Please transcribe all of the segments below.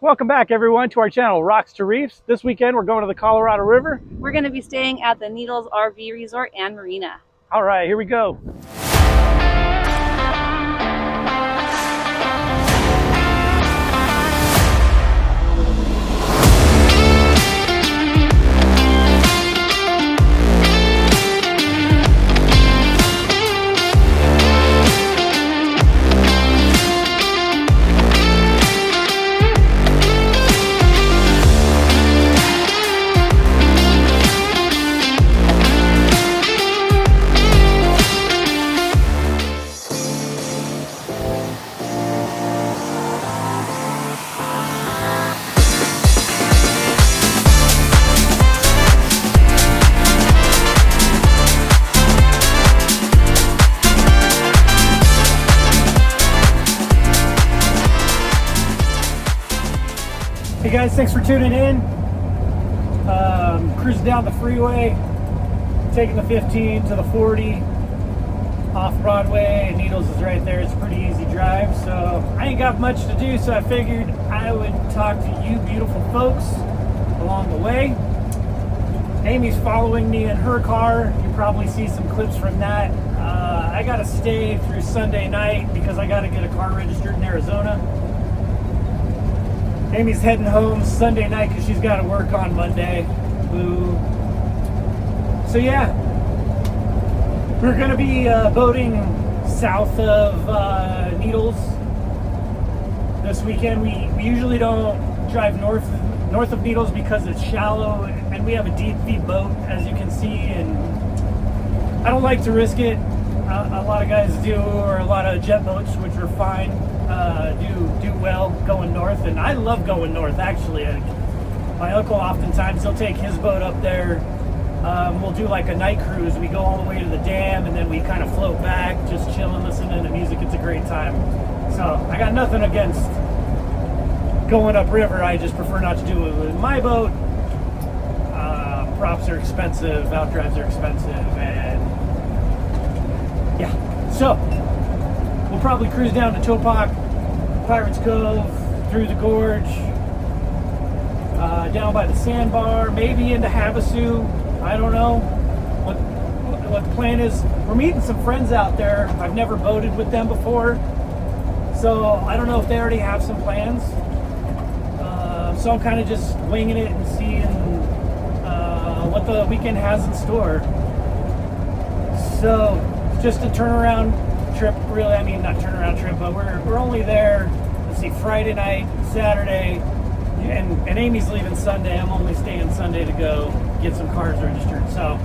Welcome back, everyone, to our channel, Rocks to Reefs. This weekend, we're going to the Colorado River. We're going to be staying at the Needles RV Resort and Marina. All right, here we go. Hey guys, thanks for tuning in. Cruising down the freeway, taking the 15 to the 40 off Broadway, and Needles is right there. It's a pretty easy drive, so I ain't got much to do, so I figured I would talk to you beautiful folks along the way. Amy's following me in her car. You probably see some clips from that. I gotta stay through Sunday night because I gotta get a car registered in Arizona. Amy's heading home Sunday night because she's got to work on Monday. Boo. So yeah, we're going to be boating south of Needles this weekend. We usually don't drive north of Needles because it's shallow and we have a deep boat, as you can see, and I don't like to risk it. A lot of guys do, or a lot of jet boats, which are fine, do well going north, and I love going north actually. My uncle oftentimes, he'll take his boat up there. We'll do like a night cruise. We go all the way to the dam and then we kind of float back, just chilling, listening to music. It's a great time. So I got nothing against going upriver. I just prefer not to do it with my boat. Props are expensive, outdrives are expensive, and yeah. So we'll probably cruise down to Topock, Pirates Cove, through the Gorge, down by the sandbar, maybe into Havasu. I don't know what the plan is. We're meeting some friends out there. I've never boated with them before, so I don't know if they already have some plans. So I'm kind of just winging it and seeing what the weekend has in store. So just a turnaround trip, really. I mean, not turnaround trip, but we're only there, let's see, Friday night, Saturday, and Amy's leaving Sunday. I'm only staying Sunday to go get some cars registered. So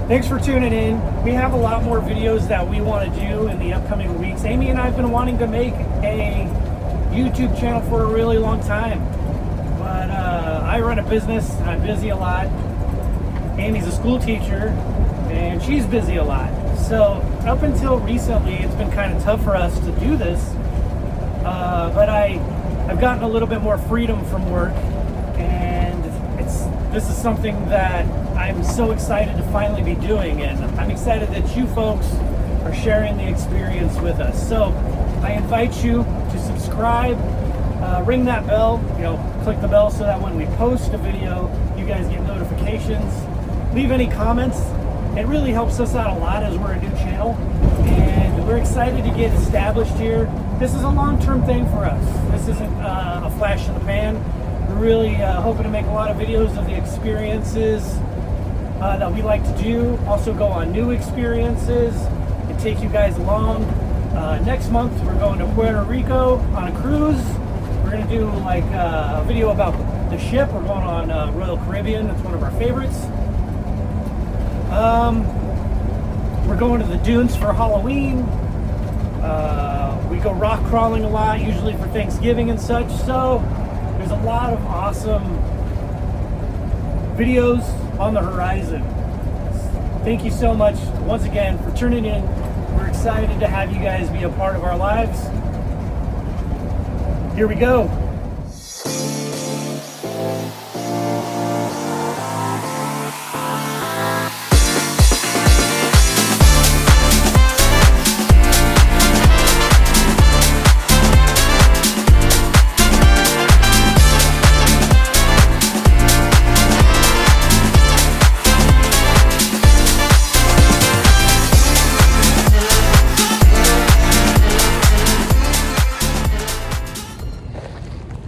thanks for tuning in. We have a lot more videos that we want to do in the upcoming weeks. Amy and I have been wanting to make a YouTube channel for a really long time, but I run a business and I'm busy a lot. Amy's a school teacher and she's busy a lot. So up until recently, it's been kind of tough for us to do this, but I've gotten a little bit more freedom from work, and this is something that I'm so excited to finally be doing, and I'm excited that you folks are sharing the experience with us. So I invite you to subscribe, ring that bell, click the bell so that when we post a video, you guys get notifications. Leave any comments. It really helps us out a lot as we're a new channel, and we're excited to get established here. This is a long-term thing for us. This isn't a flash in the pan. We're really hoping to make a lot of videos of the experiences that we like to do. Also go on new experiences and take you guys along. Next month, we're going to Puerto Rico on a cruise. We're going to do like a video about the ship. We're going on Royal Caribbean. That's one of our favorites. We're going to the dunes for Halloween. We go rock crawling a lot, usually for Thanksgiving and such. So there's a lot of awesome videos on the horizon. Thank you so much once again for tuning in. We're excited to have you guys be a part of our lives. Here we go.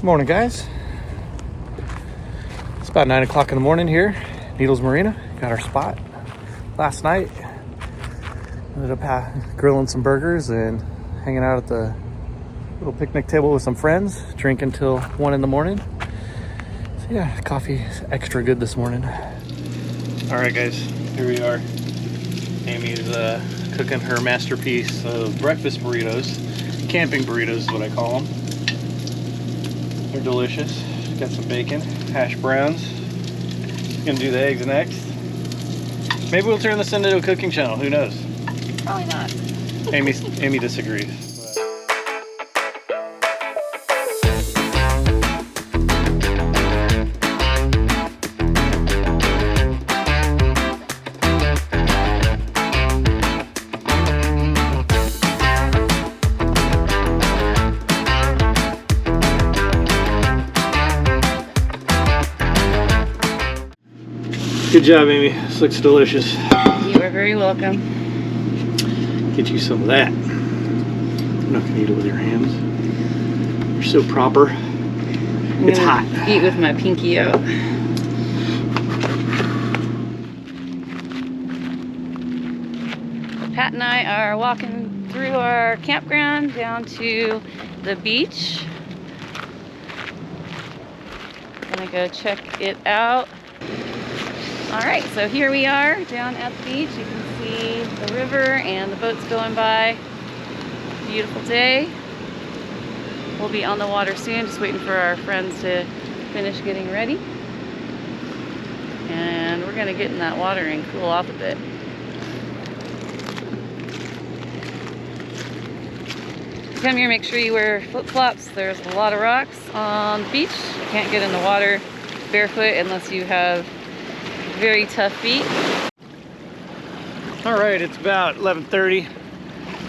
Morning, guys. It's about 9 o'clock in the morning here, Needles Marina. Got our spot last night. Ended up grilling some burgers and hanging out at the little picnic table with some friends, drinking till 1 in the morning. So yeah, coffee is extra good this morning. All right, guys, here we are. Amy's cooking her masterpiece of breakfast burritos. Camping burritos is what I call them. They're delicious. Got some bacon, hash browns. Gonna do the eggs next. Maybe we'll turn this into a cooking channel. Who knows? Probably not. Amy disagrees. Good job, Amy. This looks delicious. You are very welcome. Get you some of that. I'm not gonna eat it with your hands. You're so proper. It's hot. Eat with my pinky out. Pat and I are walking through our campground down to the beach. Gonna go check it out. All right, so here we are down at the beach. You can see the river and the boats going by. Beautiful day. We'll be on the water soon, just waiting for our friends to finish getting ready. And we're gonna get in that water and cool off a bit. Come here, make sure you wear flip-flops. There's a lot of rocks on the beach. You can't get in the water barefoot unless you have very tough feet. All right, it's about 11:30.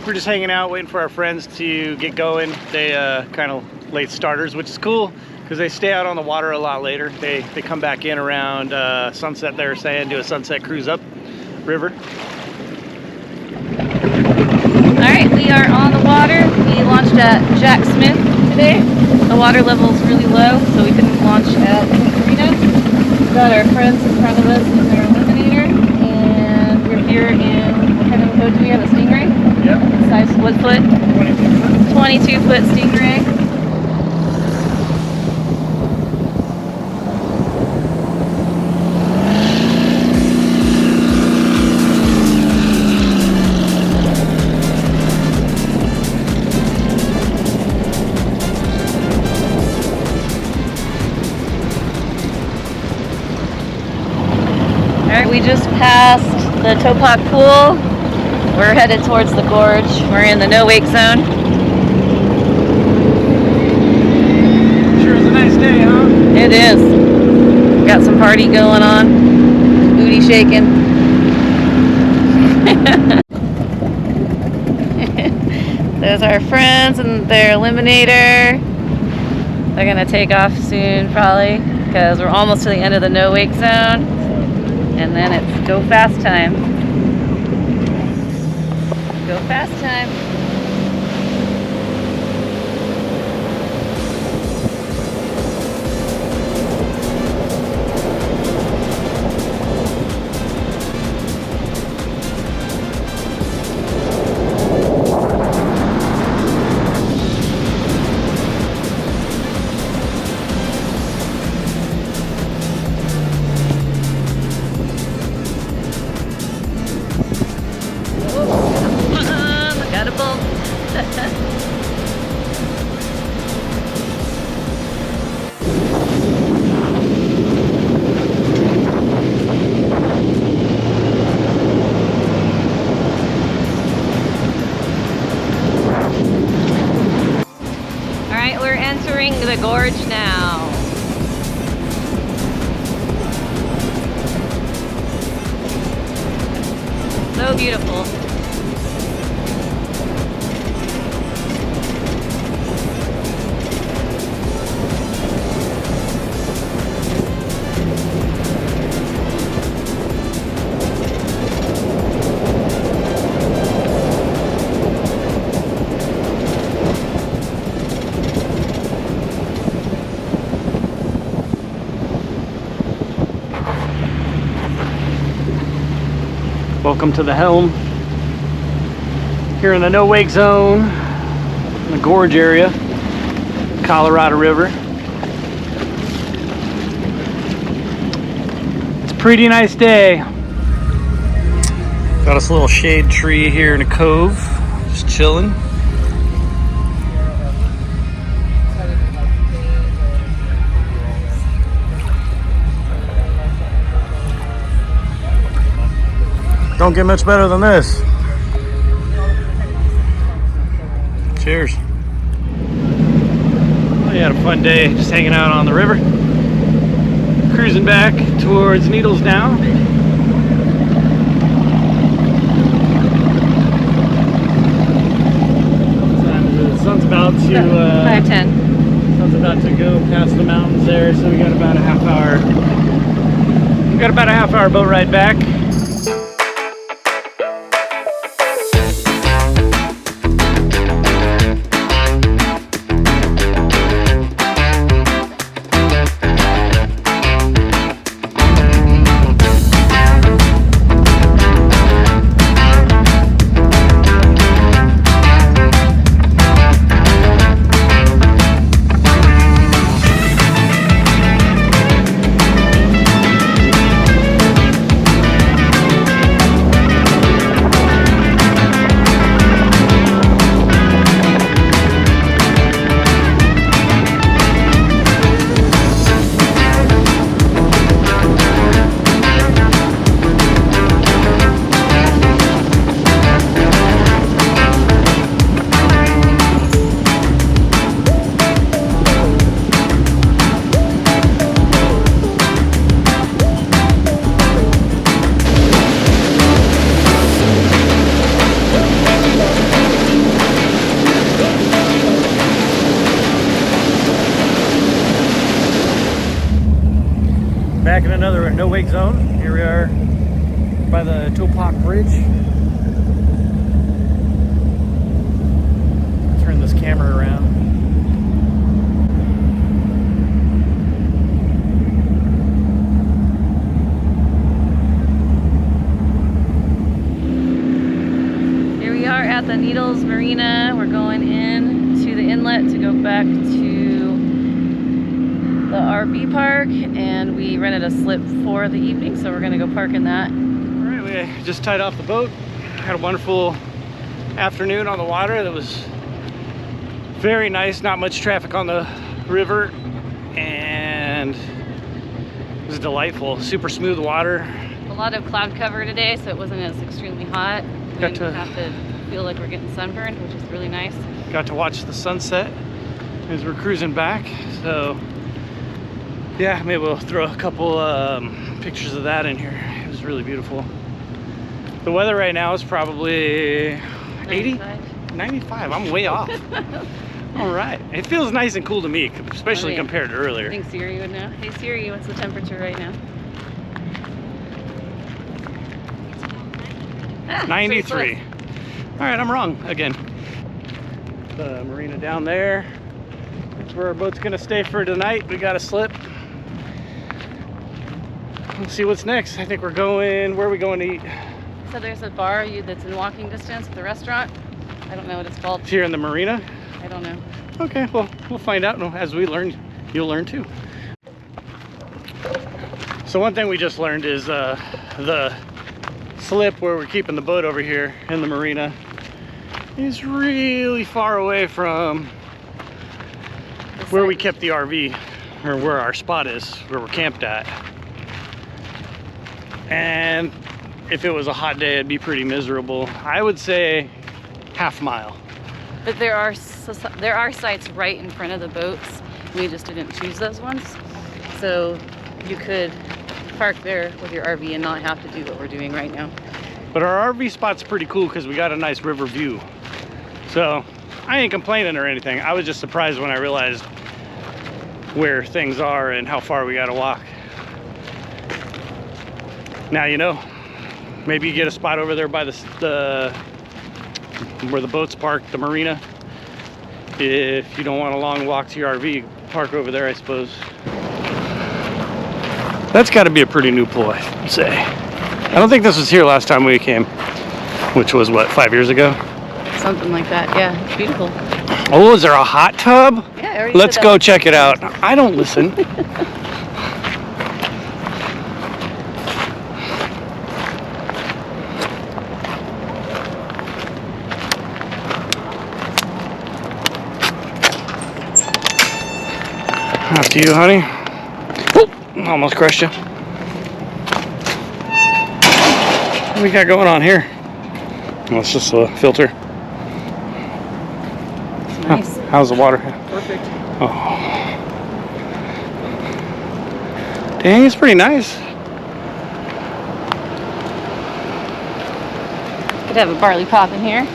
We're just hanging out, waiting for our friends to get going. They kind of late starters, which is cool because they stay out on the water a lot later. They come back in around sunset, they were saying, do a sunset cruise up river. All right, we are on the water. We launched at Jack Smith today. The water level is really low, so we couldn't launch at Marina. Got our friends in front of us in their illuminator, and we're here in, what kind of boat do we have? A Stingray? Yep. Size what foot? 22 foot Stingray. We just passed the Topock pool. We're headed towards the Gorge. We're in the no-wake zone. Sure is a nice day, huh? It is. Got some party going on. Booty shaking. There's our friends and their eliminator. They're gonna take off soon probably because we're almost to the end of the no-wake zone. And then it's go fast time. Go fast time. The Gorge now. So beautiful. Welcome to the helm. Here in the no wake zone, in the Gorge area, Colorado River. It's a pretty nice day. Got us a little shade tree here in a cove, just chilling. Don't get much better than this. Cheers. Well, you had a fun day just hanging out on the river. Cruising back towards Needles now. The sun's about to 5:10. sun's about to go past the mountains there, so we got about a half hour. We got about a half hour boat ride back. Back in another no wake zone. Here we are by the Topock Bridge. Turn this camera around. Here we are at the Needles Marina. We're going in to the inlet to go back to the RV park, and we rented a slip for the evening, so we're gonna go park in that. All right, we just tied off the boat. Had a wonderful afternoon on the water. That was very nice. Not much traffic on the river, and it was delightful. Super smooth water. A lot of cloud cover today, so it wasn't as extremely hot. We Got didn't to- have to feel like we're getting sunburned, which is really nice. Got to watch the sunset as we're cruising back. So yeah, maybe we'll throw a couple pictures of that in here. It was really beautiful. The weather right now is probably 80, 95. I'm way off. All right. It feels nice and cool to me, especially Oh, yeah. compared to earlier. I think Siri would know. Hey Siri, what's the temperature right now? 93. All right, I'm wrong again. The marina down there. That's where our boat's gonna stay for tonight. We got a slip. Let's see what's next. I think we're going, where are we going to eat? So there's a bar that's in walking distance of the restaurant. I don't know what it's called. It's here in the marina. I don't know. Okay, well, we'll find out. As we learn, you'll learn too. So one thing we just learned is the slip where we're keeping the boat over here in the marina is really far away from where we kept the RV, or where our spot is, where we're camped at. And if it was a hot day, it'd be pretty miserable. I would say half mile. But there are sites right in front of the boats. We just didn't choose those ones. So you could park there with your RV and not have to do what we're doing right now. But our RV spot's pretty cool because we got a nice river view. So I ain't complaining or anything. I was just surprised when I realized where things are and how far we gotta walk. Now you know. Maybe you get a spot over there by the where the boats park, the marina. If you don't want a long walk to your RV, park over there, I suppose. That's got to be a pretty new ploy, I'd say. don't think this was here last time we came, which was what, 5 years ago? Something like that. Yeah, it's beautiful. Oh, is there a hot tub? Yeah, I already Let's said go that. check it out. I don't listen. After you, honey. Oh, almost crushed you. What we got going on here? Well, it's just a filter. It's nice. How's the water? Perfect. Oh. Dang, it's pretty nice. Could have a barley pop in here.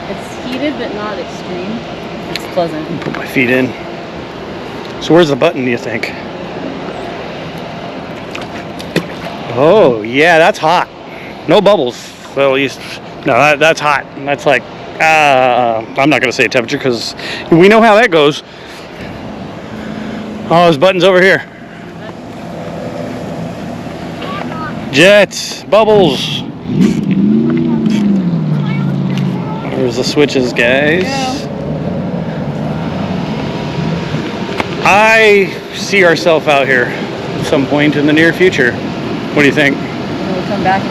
It's heated but not extreme. It's pleasant. Put my feet in. So where's the button, do you think? Oh, yeah, that's hot. No bubbles. Well, at least, no, that's hot. That's like, I'm not going to say temperature because we know how that goes. Oh, this button's over here. Jets, bubbles. There's the switches, guys. I see ourselves out here at some point in the near future. What do you think? We'll come back in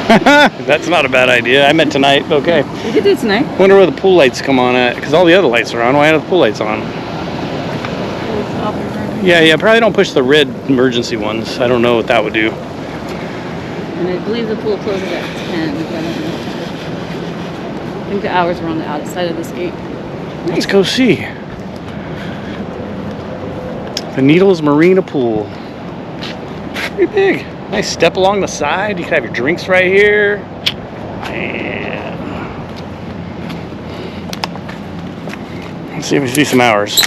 November. That's not a bad idea. I meant tonight. Okay. We could do it tonight. Wonder where the pool lights come on at, because all the other lights are on. Why are the pool lights on? Yeah, probably don't push the red emergency ones. I don't know what that would do. And I believe the pool closes at 10. But I don't know. I think the hours were on the outside of this gate. Let's go see. The Needles Marina Pool. Pretty big. Nice step along the side. You can have your drinks right here. Man. Let's see if we see some hours.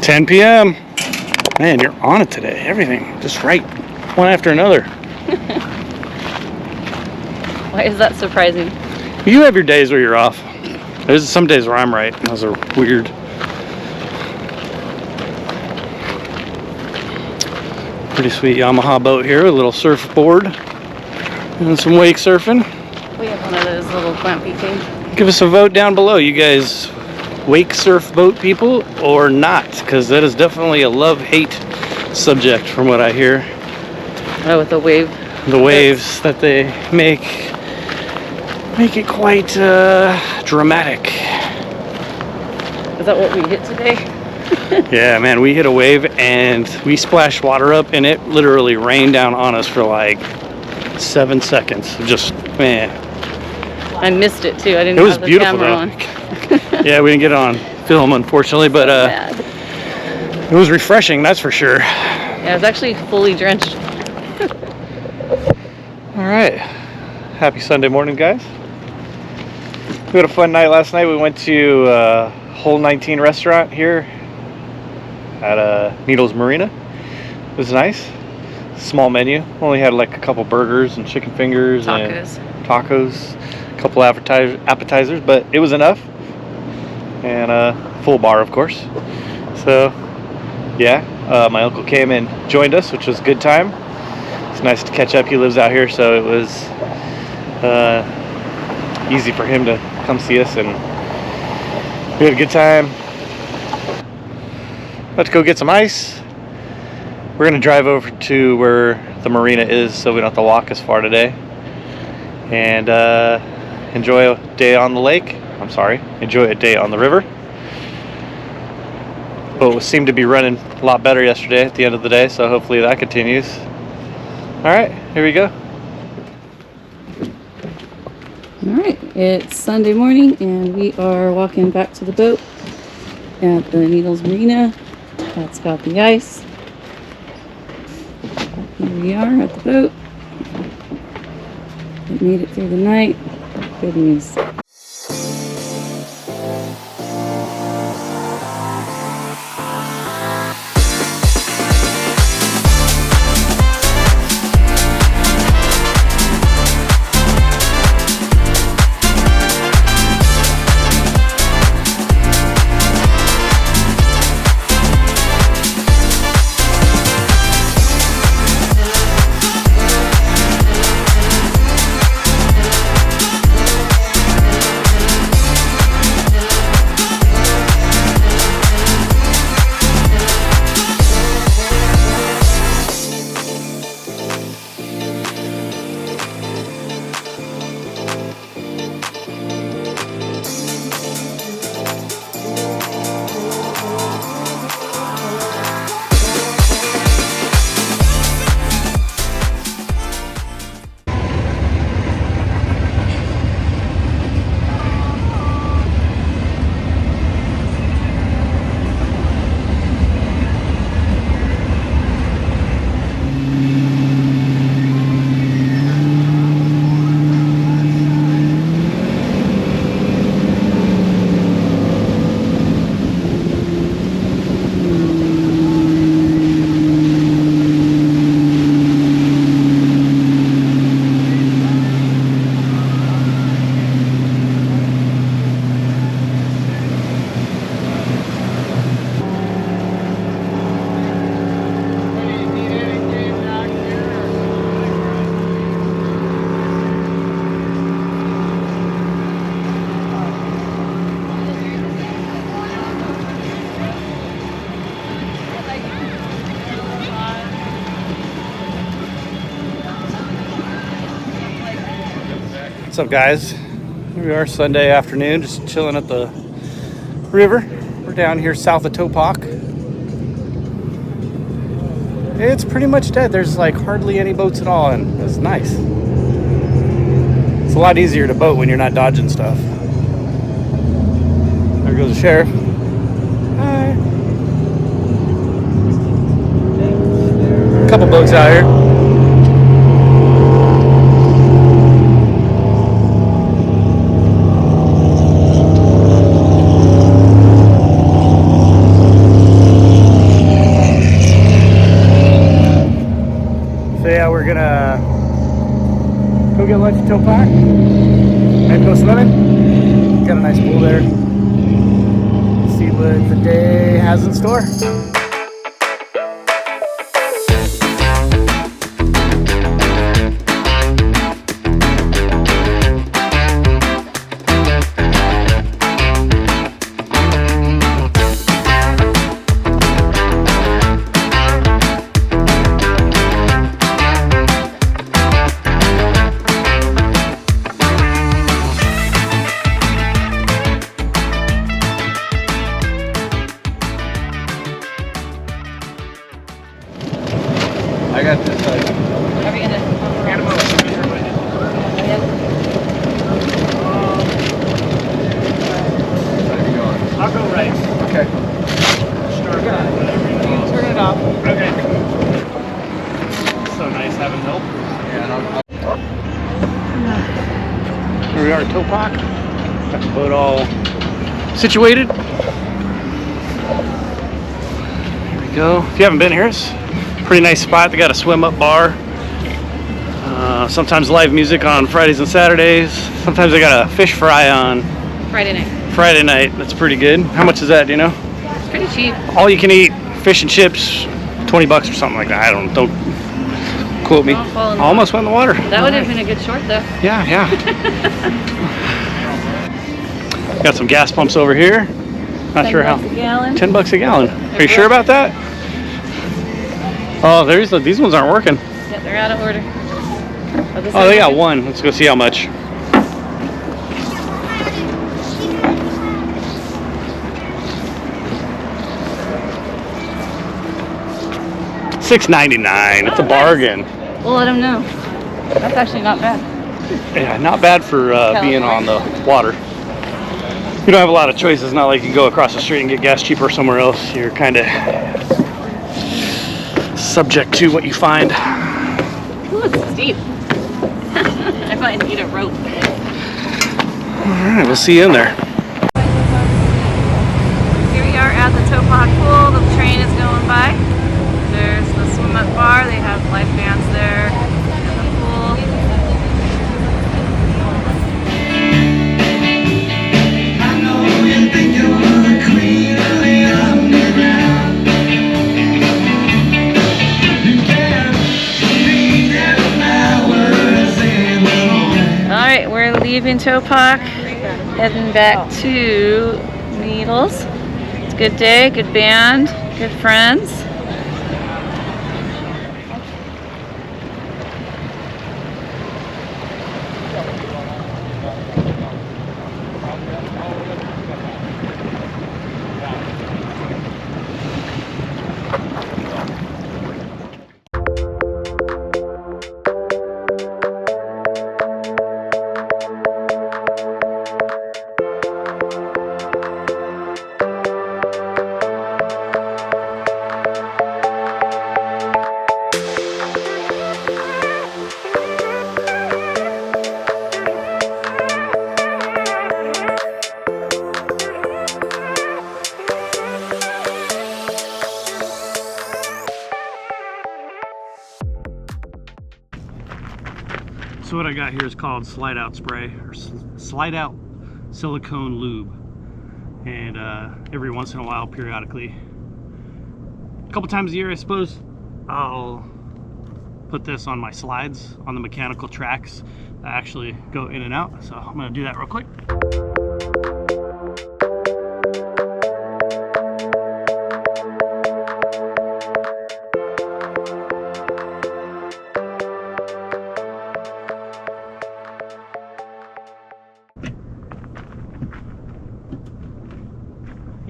$10 p.m. Man, you're on it today. Everything just right, one after another. Why is that surprising? You have your days where you're off. There's some days where I'm right. Those are weird. Pretty sweet Yamaha boat here, a little surfboard and some wake surfing. We have one of those little glampy things. Give us a vote down below. You guys wake surf boat people or not? Because that is definitely a love-hate subject from what I hear. Oh, with the wave. The waves that they make it quite dramatic. Is that what we hit today? Yeah, man, we hit a wave and we splashed water up and it literally rained down on us for like 7 seconds. Just, man. I missed it too. I didn't It was have the beautiful camera though. on. Yeah, we didn't get it on film unfortunately, but Bad. it was refreshing, that's for sure. Yeah, I was actually fully drenched. All right, happy Sunday morning, guys. We had a fun night last night. We went to Hole 19 restaurant here at Needles Marina. It was nice. Small menu. Only had like a couple burgers and chicken fingers Tacos. and tacos, a couple appetizers, but it was enough. And a full bar, of course. So, yeah, my uncle came and joined us, which was a good time. It's nice to catch up. He lives out here, so it was easy for him to come see us, and we had a good time. Let's go get some ice. We're gonna drive over to where the marina is, so we don't have to walk as far today, and enjoy a day on the lake. I'm sorry, enjoy a day on the river. Boat seemed to be running a lot better yesterday at the end of the day, so hopefully that continues. All right, here we go. All right, it's Sunday morning and we are walking back to the boat at the Needles Marina. That's got the ice. Here we are at the boat. We made it through the night. Good news. What's up, guys? Here we are Sunday afternoon, just chilling at the river. We're down here south of Topock. It's pretty much dead. There's like hardly any boats at all, and it's nice. It's a lot easier to boat when you're not dodging stuff. There goes the sheriff. Hi. A couple boats out here. We're gonna go get lunch at Topock and go swimming. Got a nice pool there. See what the day has in store. I got this Are we gonna? I'll go right. Okay. Start whatever. Turn it off. Okay. So nice having help. Here we are at Topock. Got the boat all situated. Here we go. If you haven't been here, it's a pretty nice spot. They got a swim up bar. Sometimes live music on Fridays and Saturdays. Sometimes they got a fish fry on Friday night. Friday night. That's pretty good. How much is that, do you know? It's pretty cheap. All you can eat fish and chips, $20 or something like that. Don't quote me. Don't fall in the Almost went in the water. That would have been a good short though. Yeah. Got some gas pumps over here. Not sure how. $10 a gallon. $10 a gallon. Are you sure about that? Oh, these ones aren't working. Yeah, they're out of order. Oh, they got one. Let's go see how much. $6.99. It's a bargain. We'll let them know. That's actually not bad. Yeah, not bad for being on the water. You don't have a lot of choices. Not like you can go across the street and get gas cheaper somewhere else. You're kind of subject to what you find. Ooh, it's steep. I might need a rope. All right, we'll see you in there. Here we are at the Topock pool. The train is going by. There's the swim up bar. They have live bands there. And the pool. Alright, we're leaving Topock, heading back to Needles. It's a good day, good band, good friends. So what I got here is called slide out spray, or slide out silicone lube. And every once in a while, periodically, a couple times a year I suppose, I'll put this on my slides on the mechanical tracks that actually go in and out. So I'm gonna do that real quick.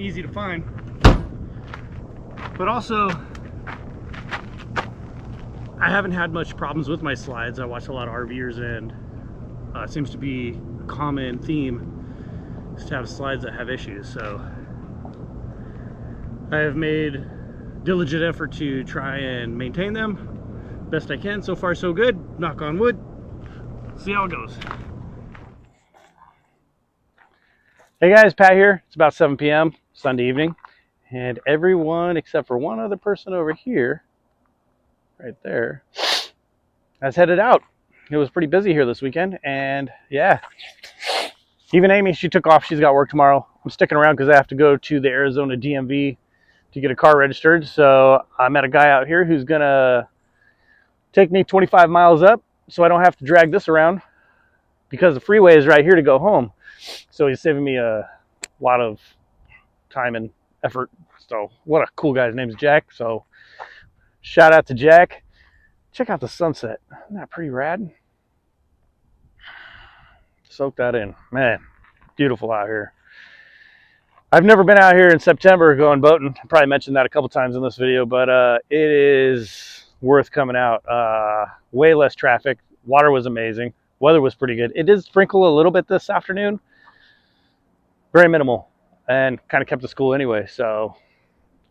easy to find. But also, I haven't had much problems with my slides. I watch a lot of RVers, and it seems to be a common theme is to have slides that have issues. So I have made diligent effort to try and maintain them best I can. So far so good, knock on wood. See how it goes. Hey guys, Pat here. It's about 7 p.m. Sunday evening, and everyone except for one other person over here, right there, has headed out. It was pretty busy here this weekend, and yeah, even Amy, she took off. She's got work tomorrow. I'm sticking around because I have to go to the Arizona DMV to get a car registered. So I met a guy out here who's gonna take me 25 miles up so I don't have to drag this around, because the freeway is right here to go home. So he's saving me a lot of time and effort. So what a cool guy. His name's Jack. So shout out to Jack. Check out the sunset. Isn't that pretty rad? Soak that in. Man, beautiful out here. I've never been out here in September going boating. I probably mentioned that a couple times in this video, but it is worth coming out. Way less traffic. Water was amazing. Weather was pretty good. It did sprinkle a little bit this afternoon. Very minimal, and kind of kept us cool anyway. So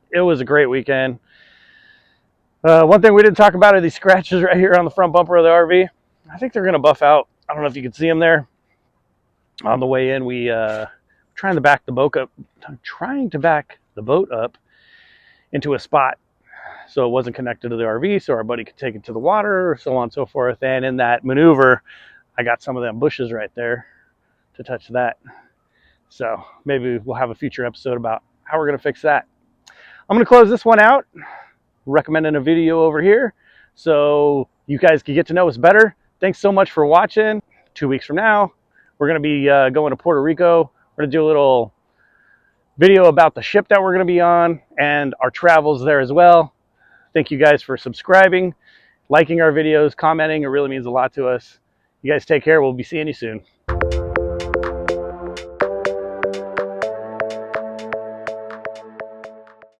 it was a great weekend. One thing we didn't talk about are these scratches right here on the front bumper of the RV. I think they're going to buff out. I don't know if you can see them there. On the way in, we trying to back the boat up into a spot so it wasn't connected to the RV, so our buddy could take it to the water, so on and so forth. And in that maneuver, I got some of them bushes right there to touch that. So maybe we'll have a future episode about how we're going to fix that. I'm going to close this one out, recommending a video over here so you guys can get to know us better. Thanks so much for watching. 2 weeks from now, we're going to be going to Puerto Rico. We're going to do a little video about the ship that we're going to be on and our travels there as well. Thank you guys for subscribing, liking our videos, commenting. It really means a lot to us. You guys take care. We'll be seeing you soon.